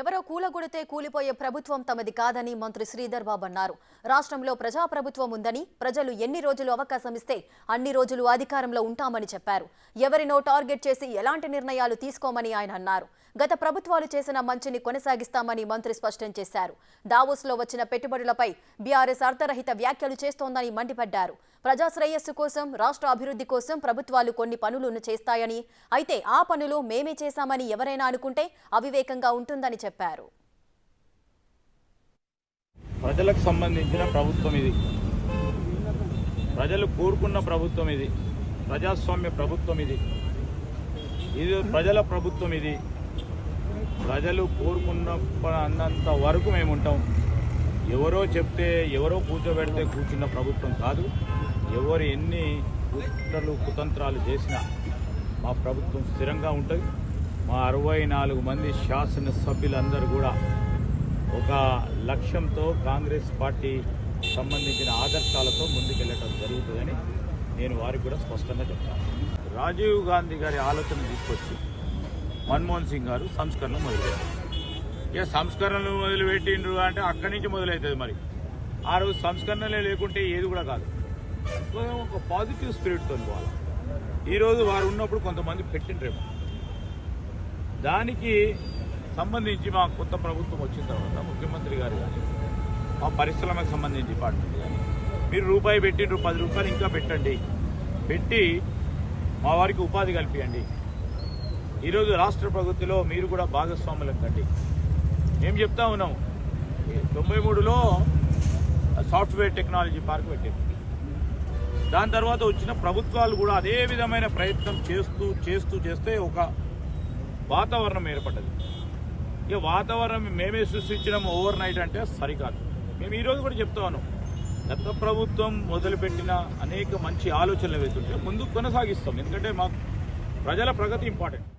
ఎవరో కూలగొడితే కూలిపోయే ప్రభుత్వం తమది కాదని మంత్రి శ్రీధర్ బాబు అన్నారు. రాష్ట్రంలో ప్రజాప్రభుత్వం ఉందని, ప్రజలు ఎన్ని రోజులు అవకాశం ఇస్తే అన్ని రోజులు అధికారంలో ఉంటామని చెప్పారు. ఎవరినో టార్గెట్ చేసి ఎలాంటి నిర్ణయాలు తీసుకోమని ఆయన అన్నారు. గత ప్రభుత్వాలు చేసిన మంచిని కొనసాగిస్తామని మంత్రి స్పష్టం చేశారు. దావోస్లో వచ్చిన పెట్టుబడులపై బీఆర్ఎస్ అర్థరహిత వ్యాఖ్యలు చేస్తోందని మండిపడ్డారు. ప్రజా శ్రేయస్సు కోసం, రాష్ట్ర అభివృద్ధి కోసం ప్రభుత్వాలు కొన్ని పనులను చేస్తాయని, అయితే ఆ పనులు మేమే చేశామని ఎవరైనా అనుకుంటే అవివేకంగా ఉంటుందని చెప్పారు. ప్రజలకు సంబంధించిన ప్రభుత్వం ఇది, ప్రజలు కోరుకున్న ప్రభుత్వం ఇది, ప్రజాస్వామ్య ప్రభుత్వం ఇది, ఇది ప్రజల ప్రభుత్వం ఇది. ప్రజలు కోరుకున్నంత వరకు మేము ఉంటాం. ఎవరో చెప్తే, ఎవరో కూర్చోబెడితే కూర్చున్న ప్రభుత్వం కాదు. ఎవరు ఎన్ని కుట్రలు కుతంత్రాలు చేసినా మా ప్రభుత్వం స్థిరంగా ఉంటుంది. మా 64 మంది శాసనసభ్యులందరూ కూడా ఒక లక్ష్యంతో, కాంగ్రెస్ పార్టీ సంబంధించిన ఆదర్శాలతో ముందుకెళ్ళటం జరుగుతుందని నేను వారికి కూడా స్పష్టంగా చెప్తాను. రాజీవ్ గాంధీ గారి ఆలోచన తీసుకొచ్చి మన్మోహన్ సింగ్ గారు సంస్కరణ మొదలుపెట్టారు. ఇక సంస్కరణలు మొదలుపెట్టిండ్రు అంటే అక్కడి నుంచి మొదలవుతుంది. మరి ఆ రోజు సంస్కరణలే లేకుంటే ఏది కూడా కాదు. ఒక పాజిటివ్ స్పిరిట్తో పోవాలి. ఈరోజు వారు ఉన్నప్పుడు కొంతమంది పెట్టిండ్రేమో. దానికి సంబంధించి మా కొత్త ప్రభుత్వం వచ్చిన తర్వాత ముఖ్యమంత్రి గారు కానీ, మా పరిశ్రమకు సంబంధించి డిపార్ట్మెంట్ కానీ, మీరు రూపాయి పెట్టిండ్రు, 10 రూపాయలు ఇంకా పెట్టండి, పెట్టి మా వారికి ఉపాధి కల్పించండి. ఈరోజు రాష్ట్ర ప్రభుత్వంలో మీరు కూడా భాగస్వాములం కండి. మేము చెప్తా ఉన్నాము, 93లో సాఫ్ట్వేర్ టెక్నాలజీ పార్క్ పెట్టారు. దాని తర్వాత వచ్చిన ప్రభుత్వాలు కూడా అదే విధమైన ప్రయత్నం చేస్తే ఒక వాతావరణం ఏర్పడ్డది. ఇక వాతావరణం మేమే సృష్టించడం ఓవర్ నైట్ అంటే సరికాదు. మేము ఈరోజు కూడా చెప్తా ఉన్నాం, గత ప్రభుత్వం మొదలుపెట్టిన అనేక మంచి ఆలోచనలు వెళ్తుంటే ముందుకు కొనసాగిస్తాం. ఎందుకంటే మాకు ప్రజల ప్రగతి ఇంపార్టెంట్.